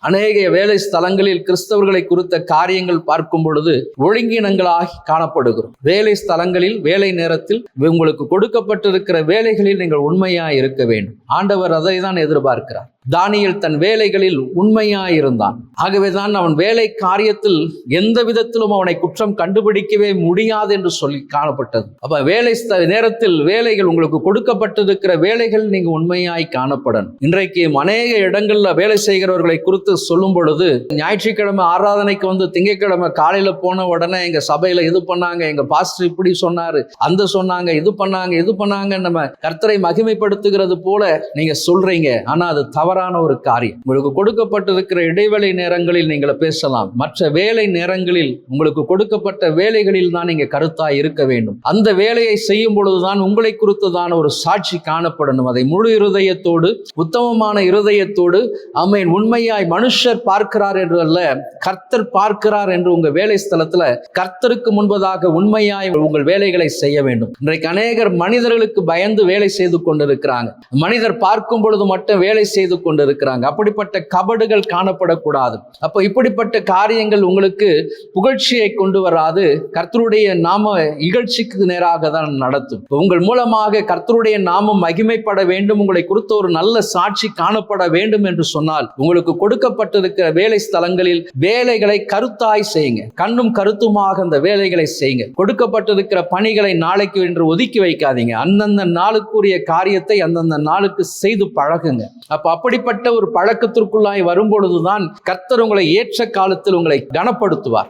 அநேக வேலை ஸ்தலங்களில் கிறிஸ்தவர்களை குறித்த காரியங்கள் பார்க்கும் பொழுது ஒழுங்கினங்களாகி காணப்படுகிறோம். வேலை ஸ்தலங்களில் வேலை நேரத்தில் உங்களுக்கு கொடுக்கப்பட்டிருக்கிற வேலைகளில் நீங்கள் உண்மையாய் இருக்க வேண்டும். ஆண்டவர் அதை தான் எதிர்பார்க்கிறார். தானியேல் தன் வேலைகளில் உண்மையாயிருந்தான். ஆகவேதான் அவன் வேலை காரியத்தில் எந்த விதத்திலும் அவனை குற்றம் கண்டுபிடிக்கவே முடியாது என்று சொல்லி காணப்பட்டது. அப்ப வேலை நேரத்தில் வேலைகள் உங்களுக்கு கொடுக்கப்பட்டிருக்கிற வேலைகள் நீங்க உண்மையாய் காணப்படணும். இன்றைக்கு அநேக இடங்கள்ல வேலை செய்கிறவர்களை குறித்து சொல்லும் பொழுது, ஞாயிற்றுக்கிழமை ஆராதனைக்கு வந்து திங்கட்கிழமை காலையில போன உடனே எங்க சபையில இது பண்ணாங்க, எங்க பாஸ்டர் இப்படி சொன்னாரு, அந்த சொன்னாங்க, இது பண்ணாங்க, நம்ம கர்த்தரை மகிமைப்படுத்துகிறது போல நீங்க சொல்றீங்க. ஆனா அது தவறான ஒரு காரியம். உங்களுக்கு கொடுக்கப்பட்டிருக்கிற இடைவேளை நேரங்களில் நீங்கள் பேசலாம். மற்ற வேலை நேரங்களில் உங்களுக்கு கொடுக்கப்பட்ட வேலைகளில் தான் நீங்க கருத்தாய் இருக்க வேண்டும். அந்த வேலையை செய்யும் பொழுதுதான் உங்களை குறித்துதான் ஒரு சாட்சி காணப்படணும். அதை முழு இருதயத்தோடு, உத்தமமான இருதயத்தோடு, ஆமென், உண்மையாய் மனுஷர் பார்க்கிறார் என்று அல்ல, கர்த்தர் பார்க்கிறார் என்று உங்க வேலை ஸ்தலத்துல கர்த்தருக்கு முன்பதாக உண்மையாய் உங்கள் வேலைகளை செய்ய வேண்டும். இன்றைக்கு அநேகர் மனிதர்களுக்கு பயந்து வேலை செய்து கொண்டிருக்கிறாங்க. மனிதர் பார்க்கும் பொழுது மட்டும் வேலை செய்து கொண்டிருக்கிறாங்க. அப்படிப்பட்ட கபடுகள் காணப்படக்கூடாது. அப்போ இப்படிப்பட்ட காரியங்கள் உங்களுக்கு புகழ்ச்சியை கொண்டு வராது, கர்த்தருடைய நாம இகழ்ச்சிக்கு நேராக தான் நடத்தும். உங்கள் மூலமாக கர்த்தருடைய நாமம் மகிமைப்பட வேண்டும், உங்களை குறித்த ஒரு நல்ல சாட்சி காணப்பட வேண்டும் என்று சொன்னால் உங்களுக்கு கொடுக்கப்பட்டிருக்கிற வேலை ஸ்தலங்களில் வேலைகளை கருத்தாய் செய்யுங்க. கண்ணும் கருத்துமாக அந்த வேலைகளை செய்யுங்க. கொடுக்கப்பட்டிருக்கிற பணிகளை நாளைக்கு என்று ஒதுக்கி வைக்காதீங்க. அந்தந்த நாளுக்குரிய காரியத்தை அந்தந்த நாளுக்கு செய்து பழகுங்க. அப்படிப்பட்ட ஒரு பழக்கத்திற்குள்ளாய் வரும்பொழுதுதான் கர்த்தர் உங்களை ஏற்ற காலத்தில் உங்களை கனப்படுத்துவார்.